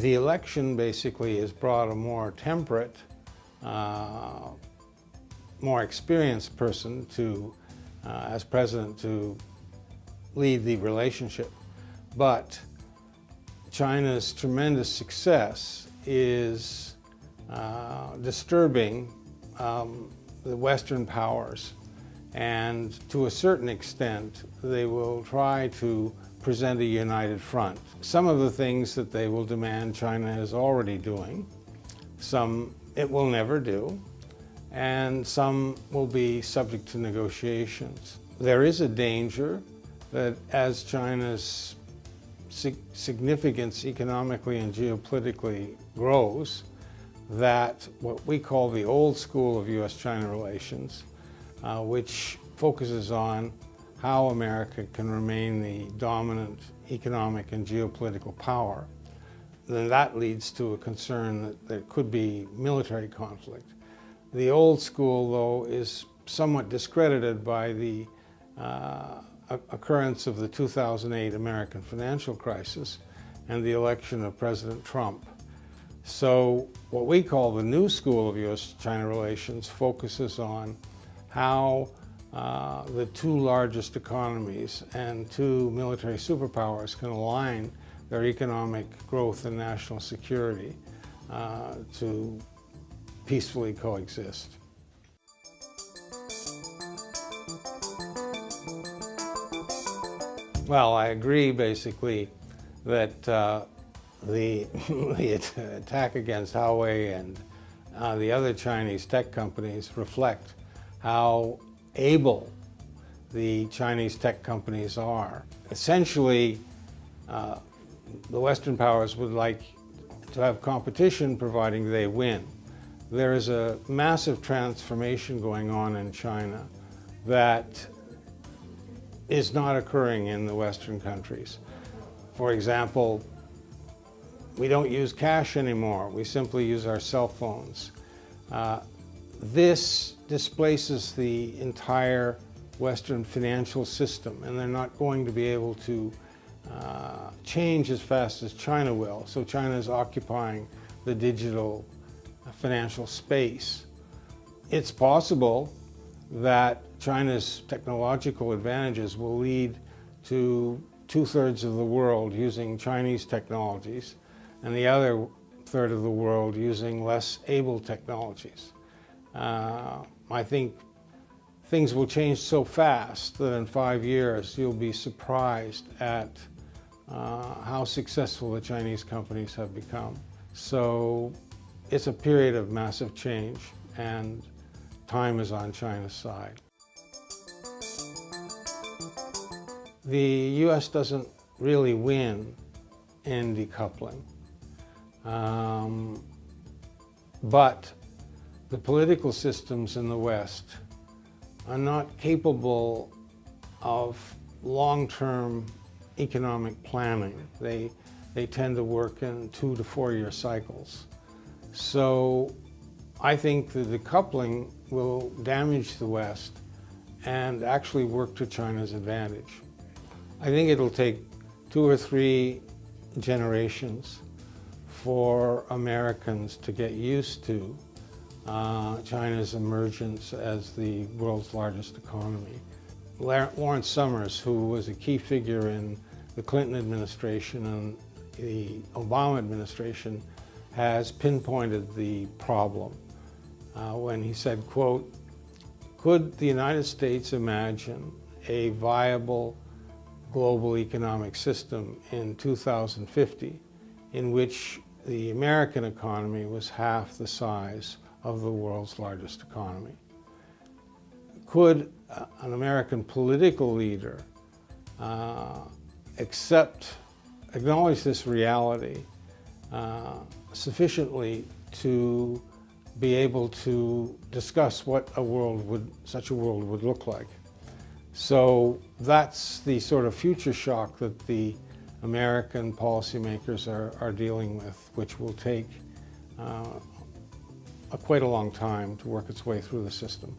The election basically has brought a more temperate, more experienced person to, as president, to lead the relationship. But China's tremendous success is disturbing the Western powers, and to a certain extent they will try to present a united front. Some of the things that they will demand China is already doing, some it will never do, and some will be subject to negotiations. There is a danger that as China's significance economically and geopolitically grows, that what we call the old school of U.S.-China relations, which focuses on how America can remain the dominant economic and geopolitical power, then that leads to a concern that there could be military conflict. The old school, though, is somewhat discredited by the occurrence of the 2008 American financial crisis and the election of President Trump. So what we call the new school of U.S.-China relations focuses on how the two largest economies and two military superpowers can align their economic growth and national security to peacefully coexist. Well, I agree basically that the attack against Huawei and the other Chinese tech companies reflect how able the Chinese tech companies are. Essentially, the Western powers would like to have competition providing they win. There is a massive transformation going on in China that is not occurring in the Western countries. For example, we don't use cash anymore. We simply use our cell phones. This displaces the entire Western financial system, and they're not going to be able to change as fast as China will. So China is occupying the digital financial space. It's possible that China's technological advantages will lead to 2/3 of the world using Chinese technologies and the other third of the world using less able technologies. I think things will change so fast that in 5 years you'll be surprised at how successful the Chinese companies have become. So it's a period of massive change, and time is on China's side. The U.S. doesn't really win in decoupling, but the political systems in the West are not capable of long-term economic planning. They tend to work in 2 to 4 year cycles. So I think the decoupling will damage the West and actually work to China's advantage. I think it'll take 2 or 3 generations for Americans to get used to China's emergence as the world's largest economy. Lawrence Summers, who was a key figure in the Clinton administration and the Obama administration, has pinpointed the problem when he said, quote, "Could the United States imagine a viable global economic system in 2050 in which the American economy was half the size of the world's largest economy? Could an American political leader acknowledge this reality sufficiently to be able to discuss what such a world would look like?" So that's the sort of future shock that the American policymakers are dealing with, which will take quite a long time to work its way through the system.